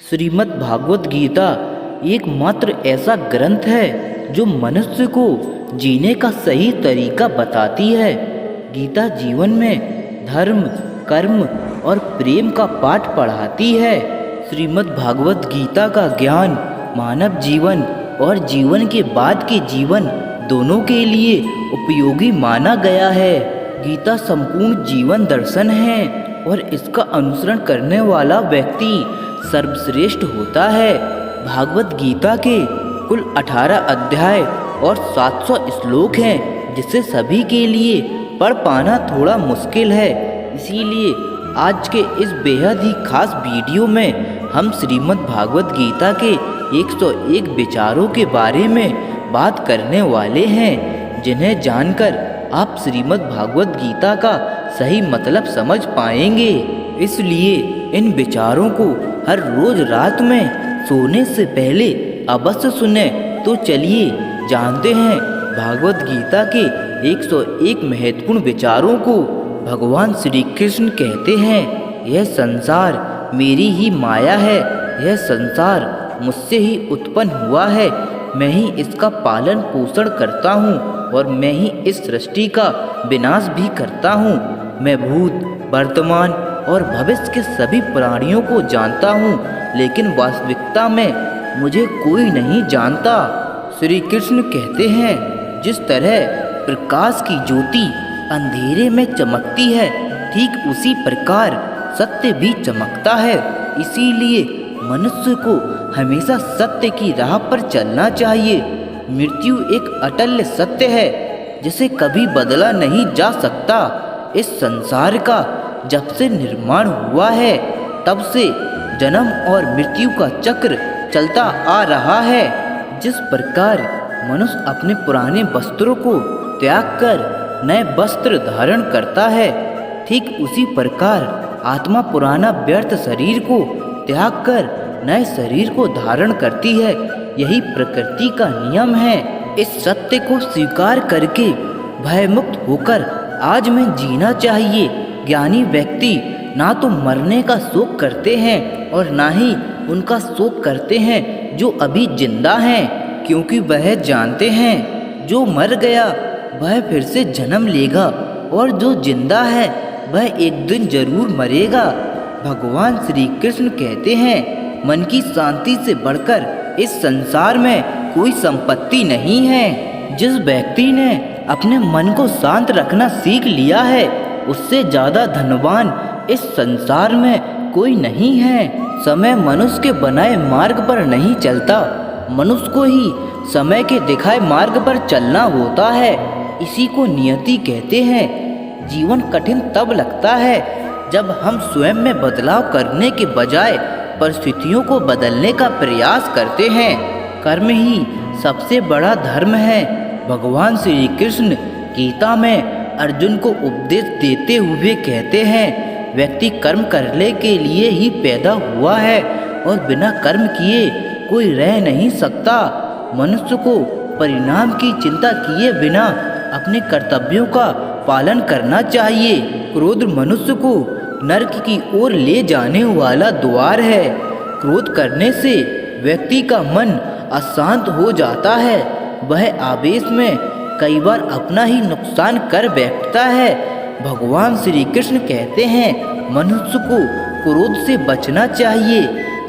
श्रीमद् भागवत गीता एकमात्र ऐसा ग्रंथ है जो मनुष्य को जीने का सही तरीका बताती है। गीता जीवन में धर्म, कर्म और प्रेम का पाठ पढ़ाती है। श्रीमद् भागवत गीता का ज्ञान मानव जीवन और जीवन के बाद के जीवन दोनों के लिए उपयोगी माना गया है। गीता संपूर्ण जीवन दर्शन है और इसका अनुसरण करने वाला व्यक्ति सर्वश्रेष्ठ होता है। भागवत गीता के कुल 18 अध्याय और 700 श्लोक हैं, जिसे सभी के लिए पढ़ पाना थोड़ा मुश्किल है। इसीलिए आज के इस बेहद ही खास वीडियो में हम श्रीमद् भागवत गीता के 101 विचारों के बारे में बात करने वाले हैं, जिन्हें जानकर आप श्रीमद् भागवत गीता का सही मतलब समझ पाएंगे। इसलिए इन विचारों को हर रोज रात में सोने से पहले अवश्य सुने। तो चलिए जानते हैं भागवत गीता के 101 महत्वपूर्ण विचारों को। भगवान श्री कृष्ण कहते हैं, यह संसार मेरी ही माया है, यह संसार मुझसे ही उत्पन्न हुआ है, मैं ही इसका पालन पोषण करता हूँ और मैं ही इस सृष्टि का विनाश भी करता हूँ। मैं भूत, वर्तमान और भविष्य के सभी प्राणियों को जानता हूँ, लेकिन वास्तविकता में मुझे कोई नहीं जानता। श्री कृष्ण कहते हैं, जिस तरह प्रकाश की ज्योति अंधेरे में चमकती है, ठीक उसी प्रकार सत्य भी चमकता है। इसीलिए मनुष्य को हमेशा सत्य की राह पर चलना चाहिए। मृत्यु एक अटल सत्य है, जिसे कभी बदला नहीं जा सकता। इस संसार का जब से निर्माण हुआ है, तब से जन्म और मृत्यु का चक्र चलता आ रहा है। जिस प्रकार मनुष्य अपने पुराने वस्त्रों को त्याग कर नए वस्त्र धारण करता है, ठीक उसी प्रकार आत्मा पुराना व्यर्थ शरीर को त्याग कर नए शरीर को धारण करती है। यही प्रकृति का नियम है। इस सत्य को स्वीकार करके भयमुक्त होकर आज में जीना चाहिए। ज्ञानी व्यक्ति ना तो मरने का शोक करते हैं और ना ही उनका शोक करते हैं जो अभी जिंदा हैं, क्योंकि वह जानते हैं जो मर गया वह फिर से जन्म लेगा और जो जिंदा है वह एक दिन जरूर मरेगा। भगवान श्री कृष्ण कहते हैं, मन की शांति से बढ़कर इस संसार में कोई संपत्ति नहीं है। जिस व्यक्ति ने अपने मन को शांत रखना सीख लिया है, उससे ज़्यादा धनवान इस संसार में कोई नहीं है। समय मनुष्य के बनाए मार्ग पर नहीं चलता, मनुष्य को ही समय के दिखाए मार्ग पर चलना होता है। इसी को नियति कहते हैं। जीवन कठिन तब लगता है जब हम स्वयं में बदलाव करने के बजाय परिस्थितियों को बदलने का प्रयास करते हैं। कर्म ही सबसे बड़ा धर्म है। भगवान श्री कृष्ण गीता में अर्जुन को उपदेश देते हुए कहते हैं, व्यक्ति कर्म करने के लिए ही पैदा हुआ है और बिना कर्म किए कोई रह नहीं सकता। मनुष्य को परिणाम की चिंता किए बिना अपने कर्तव्यों का पालन करना चाहिए। क्रोध मनुष्य को नरक की ओर ले जाने वाला द्वार है। क्रोध करने से व्यक्ति का मन अशांत हो जाता है। वह आवेश में कई बार अपना ही नुकसान कर बैठता है। भगवान श्री कृष्ण कहते हैं, मनुष्य को क्रोध से बचना चाहिए।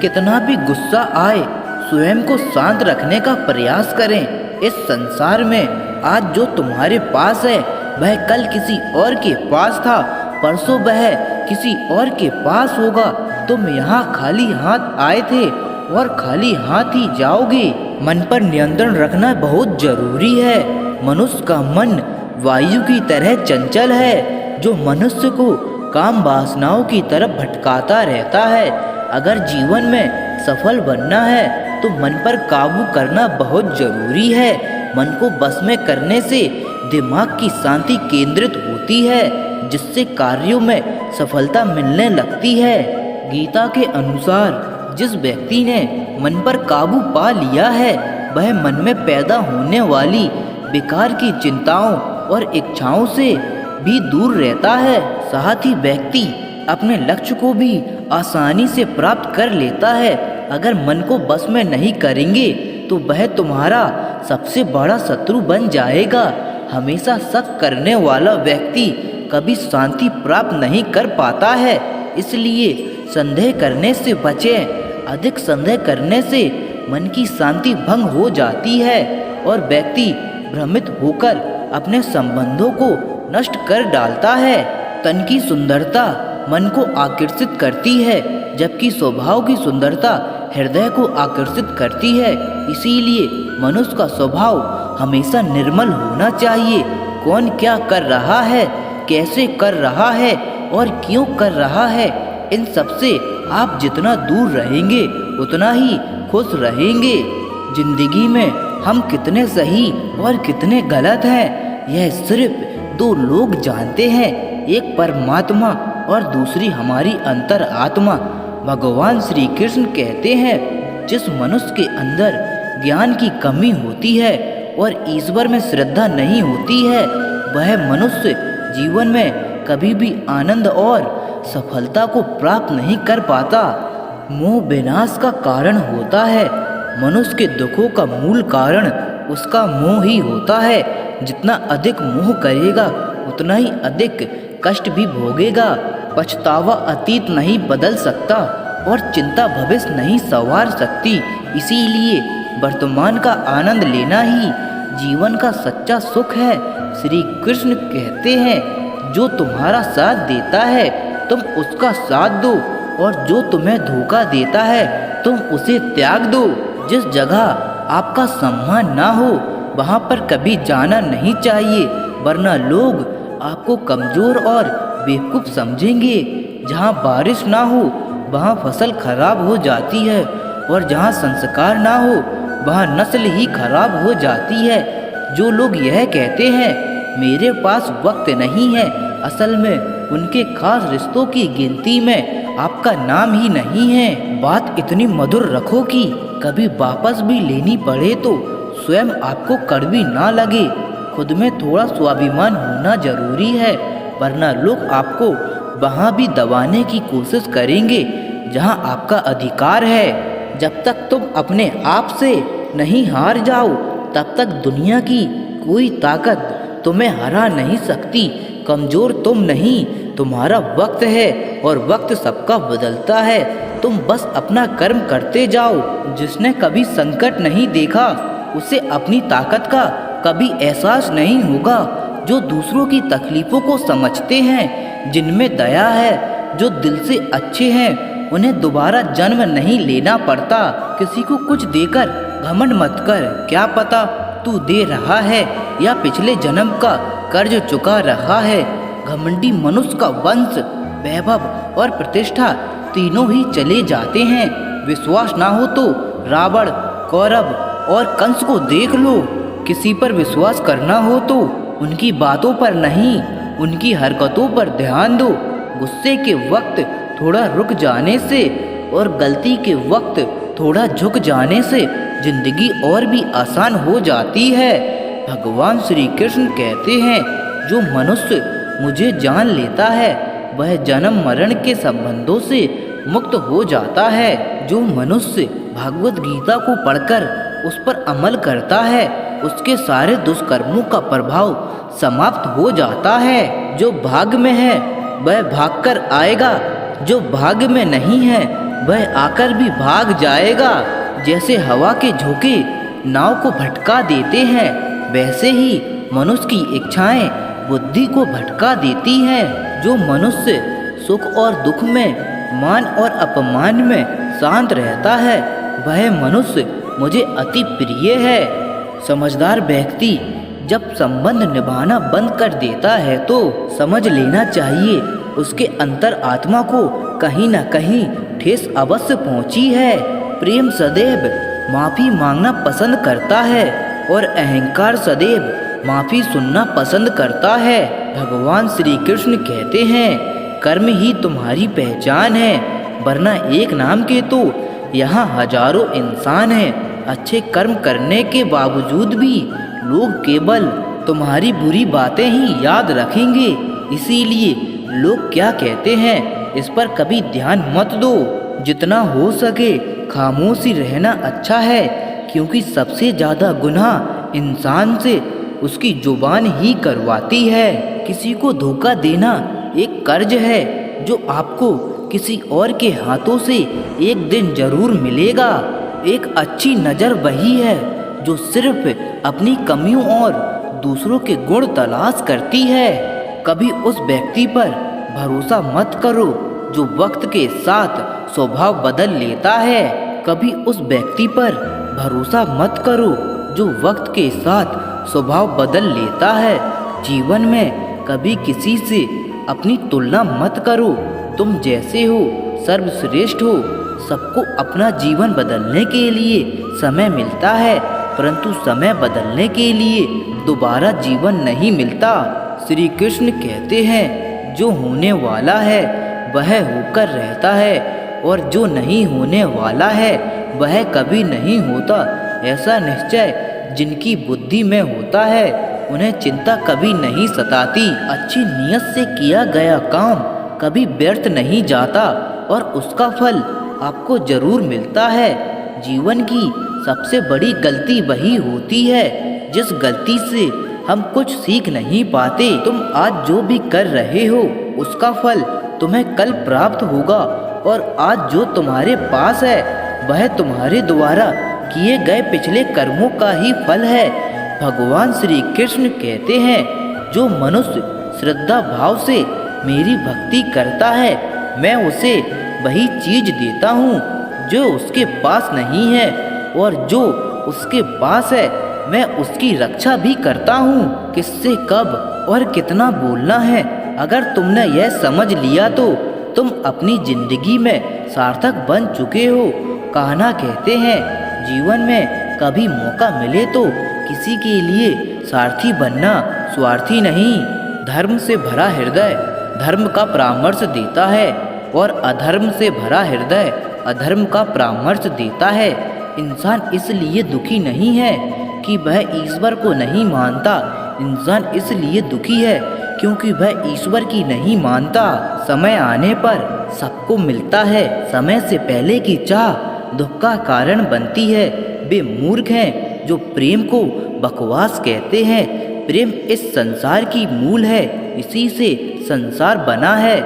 कितना भी गुस्सा आए, स्वयं को शांत रखने का प्रयास करें। इस संसार में आज जो तुम्हारे पास है वह कल किसी और के पास था, परसों वह किसी और के पास होगा। तुम यहाँ खाली हाथ आए थे और खाली हाथ ही जाओगे। मन पर नियंत्रण रखना बहुत जरूरी है। मनुष्य का मन वायु की तरह चंचल है, जो मनुष्य को काम वासनाओं की तरफ भटकाता रहता है। अगर जीवन में सफल बनना है तो मन पर काबू करना बहुत जरूरी है। मन को बस में करने से दिमाग की शांति केंद्रित होती है, जिससे कार्यों में सफलता मिलने लगती है। गीता के अनुसार जिस व्यक्ति ने मन पर काबू पा लिया है, वह मन में पैदा होने वाली बेकार की चिंताओं और इच्छाओं से भी दूर रहता है। साथ ही व्यक्ति अपने लक्ष्य को भी आसानी से प्राप्त कर लेता है अगर मन को बस में नहीं करेंगे तो वह तुम्हारा सबसे बड़ा शत्रु बन जाएगा। हमेशा शक करने वाला व्यक्ति कभी शांति प्राप्त नहीं कर पाता है, इसलिए संदेह करने से बचें। अधिक संदेह करने से मन की शांति भंग हो जाती है और व्यक्ति भ्रमित होकर अपने संबंधों को नष्ट कर डालता है। तन की सुंदरता मन को आकर्षित करती है, जबकि स्वभाव की सुंदरता हृदय को आकर्षित करती है। इसीलिए मनुष्य का स्वभाव हमेशा निर्मल होना चाहिए। कौन क्या कर रहा है, कैसे कर रहा है और क्यों कर रहा है, इन सब से आप जितना दूर रहेंगे उतना ही खुश रहेंगे। जिंदगी में हम कितने सही और कितने गलत हैं, यह सिर्फ दो लोग जानते हैं, एक परमात्मा और दूसरी हमारी अंतर आत्मा। भगवान श्री कृष्ण कहते हैं, जिस मनुष्य के अंदर ज्ञान की कमी होती है और ईश्वर में श्रद्धा नहीं होती है, वह मनुष्य जीवन में कभी भी आनंद और सफलता को प्राप्त नहीं कर पाता। मोह विनाश का कारण होता है। मनुष्य के दुखों का मूल कारण उसका मोह ही होता है। जितना अधिक मोह करेगा उतना ही अधिक कष्ट भी भोगेगा। पछतावा अतीत नहीं बदल सकता और चिंता भविष्य नहीं संवार सकती। इसीलिए वर्तमान का आनंद लेना ही जीवन का सच्चा सुख है। श्री कृष्ण कहते हैं, जो तुम्हारा साथ देता है तुम उसका साथ दो और जो तुम्हें धोखा देता है तुम उसे त्याग दो। जिस जगह आपका सम्मान ना हो वहाँ पर कभी जाना नहीं चाहिए, वरना लोग आपको कमज़ोर और बेवकूफ़ समझेंगे। जहाँ बारिश ना हो वहाँ फसल खराब हो जाती है और जहाँ संस्कार ना हो वहाँ नस्ल ही खराब हो जाती है। जो लोग यह कहते हैं मेरे पास वक्त नहीं है, असल में उनके खास रिश्तों की गिनती में आपका नाम ही नहीं है। बात इतनी मधुर रखो कि कभी वापस भी लेनी पड़े तो स्वयं आपको कड़वी ना लगे। खुद में थोड़ा स्वाभिमान होना जरूरी है, वरना लोग आपको वहाँ भी दबाने की कोशिश करेंगे जहाँ आपका अधिकार है। जब तक तुम अपने आप से नहीं हार जाओ तब तक दुनिया की कोई ताकत तुम्हें हरा नहीं सकती। कमज़ोर तुम नहीं, तुम्हारा वक्त है और वक्त सबका बदलता है। तुम बस अपना कर्म करते जाओ। जिसने कभी संकट नहीं देखा उसे अपनी ताकत का कभी एहसास नहीं होगा। जो दूसरों की तकलीफ़ों को समझते हैं, जिनमें दया है, जो दिल से अच्छे हैं, उन्हें दोबारा जन्म नहीं लेना पड़ता। किसी को कुछ देकर घमंड मत कर, क्या पता तू दे रहा है या पिछले जन्म का कर्ज चुका रहा है। घमंडी मनुष्य का वंश, वैभव और प्रतिष्ठा तीनों ही चले जाते हैं। विश्वास ना हो तो रावण, कौरव और कंस को देख लो। किसी पर विश्वास करना हो तो उनकी बातों पर नहीं, उनकी हरकतों पर ध्यान दो। गुस्से के वक्त थोड़ा रुक जाने से और गलती के वक्त थोड़ा झुक जाने से जिंदगी और भी आसान हो जाती है। भगवान श्री कृष्ण कहते हैं, जो मनुष्य मुझे जान लेता है वह जन्म मरण के संबंधों से मुक्त हो जाता है। जो मनुष्य भागवत गीता को पढ़कर उस पर अमल करता है उसके सारे दुष्कर्मों का प्रभाव समाप्त हो जाता है। जो भाग्य में है वह भागकर आएगा, जो भाग्य में नहीं है वह आकर भी भाग जाएगा। जैसे हवा के झोंके नाव को भटका देते हैं, वैसे ही मनुष्य की इच्छाएं बुद्धि को भटका देती हैं। जो मनुष्य सुख और दुख में, मान और अपमान में शांत रहता है वह मनुष्य मुझे अति प्रिय है। समझदार व्यक्ति जब संबंध निभाना बंद कर देता है तो समझ लेना चाहिए उसके अंतर आत्मा को कहीं न कहीं ठेस अवश्य पहुंची है। प्रेम सदैव माफ़ी मांगना पसंद करता है और अहंकार सदैव माफ़ी सुनना पसंद करता है। भगवान श्री कृष्ण कहते हैं, कर्म ही तुम्हारी पहचान है, वरना एक नाम के तो यहाँ हजारों इंसान हैं। अच्छे कर्म करने के बावजूद भी लोग केवल तुम्हारी बुरी बातें ही याद रखेंगे। इसीलिए लोग क्या कहते हैं इस पर कभी ध्यान मत दो। जितना हो सके खामोशी रहना अच्छा है, क्योंकि सबसे ज़्यादा गुनाह इंसान से उसकी जुबान ही करवाती है। किसी को धोखा देना एक कर्ज है जो आपको किसी और के हाथों से एक दिन जरूर मिलेगा। एक अच्छी नज़र वही है जो सिर्फ अपनी कमियों और दूसरों के गुण तलाश करती है। कभी उस व्यक्ति पर भरोसा मत करो जो वक्त के साथ स्वभाव बदल लेता है। कभी उस व्यक्ति पर भरोसा मत करो जो वक्त के साथ स्वभाव बदल लेता है। जीवन में कभी किसी से अपनी तुलना मत करो। तुम जैसे हो सर्वश्रेष्ठ हो। सबको अपना जीवन बदलने के लिए समय मिलता है, परंतु समय बदलने के लिए दोबारा जीवन नहीं मिलता। श्री कृष्ण कहते हैं, जो होने वाला है वह होकर रहता है और जो नहीं होने वाला है वह कभी नहीं होता। ऐसा निश्चय जिनकी बुद्धि में होता है उन्हें चिंता कभी नहीं सताती। अच्छी नीयत से किया गया काम कभी व्यर्थ नहीं जाता और उसका फल आपको जरूर मिलता है। जीवन की सबसे बड़ी गलती वही होती है जिस गलती से हम कुछ सीख नहीं पाते। तुम आज जो भी कर रहे हो उसका फल तुम्हें कल प्राप्त होगा और आज जो तुम्हारे पास है वह तुम्हारे द्वारा किए गए पिछले कर्मों का ही फल है। भगवान श्री कृष्ण कहते हैं, जो मनुष्य श्रद्धा भाव से मेरी भक्ति करता है मैं उसे वही चीज देता हूँ जो उसके पास नहीं है, और जो उसके पास है मैं उसकी रक्षा भी करता हूँ। किससे कब और कितना बोलना है, अगर तुमने यह समझ लिया तो तुम अपनी जिंदगी में सार्थक बन चुके हो। कान्हा कहते हैं, जीवन में कभी मौका मिले तो किसी के लिए सारथी बनना, स्वार्थी नहीं। धर्म से भरा हृदय धर्म का परामर्श देता है और अधर्म से भरा हृदय अधर्म का परामर्श देता है। इंसान इसलिए दुखी नहीं है कि वह ईश्वर को नहीं मानता, इंसान इसलिए दुखी है क्योंकि वह ईश्वर की नहीं मानता। समय आने पर सबको मिलता है, समय से पहले की चाह दुख का कारण बनती है। वे मूर्ख हैं जो प्रेम को बकवास कहते हैं। प्रेम इस संसार की मूल है, इसी से संसार बना है।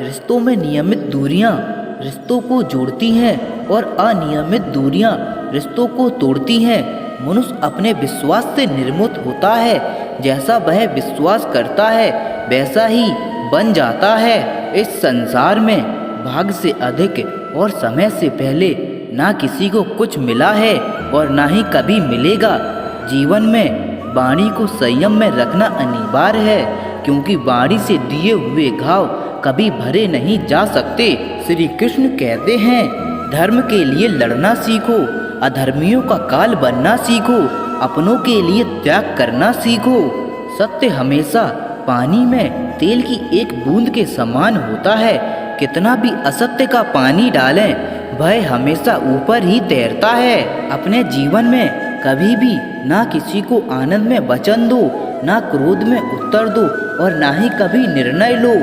रिश्तों में नियमित दूरियां रिश्तों को जोड़ती हैं और अनियमित दूरियां रिश्तों को तोड़ती हैं। मनुष्य अपने विश्वास से निर्मित होता है, जैसा वह विश्वास करता है वैसा ही बन जाता है। इस संसार में भाग्य से अधिक और समय से पहले ना किसी को कुछ मिला है और ना ही कभी मिलेगा। जीवन में वाणी को संयम में रखना अनिवार्य है, क्योंकि वाणी से दिए हुए घाव कभी भरे नहीं जा सकते। श्री कृष्ण कहते हैं, धर्म के लिए लड़ना सीखो, अधर्मियों का काल बनना सीखो, अपनों के लिए त्याग करना सीखो। सत्य हमेशा पानी में तेल की एक बूंद के समान होता है। कितना भी असत्य का पानी डालें वह हमेशा ऊपर ही तैरता है। अपने जीवन में कभी भी ना किसी को आनंद में वचन दो, ना क्रोध में उत्तर दो और ना ही कभी निर्णय लो।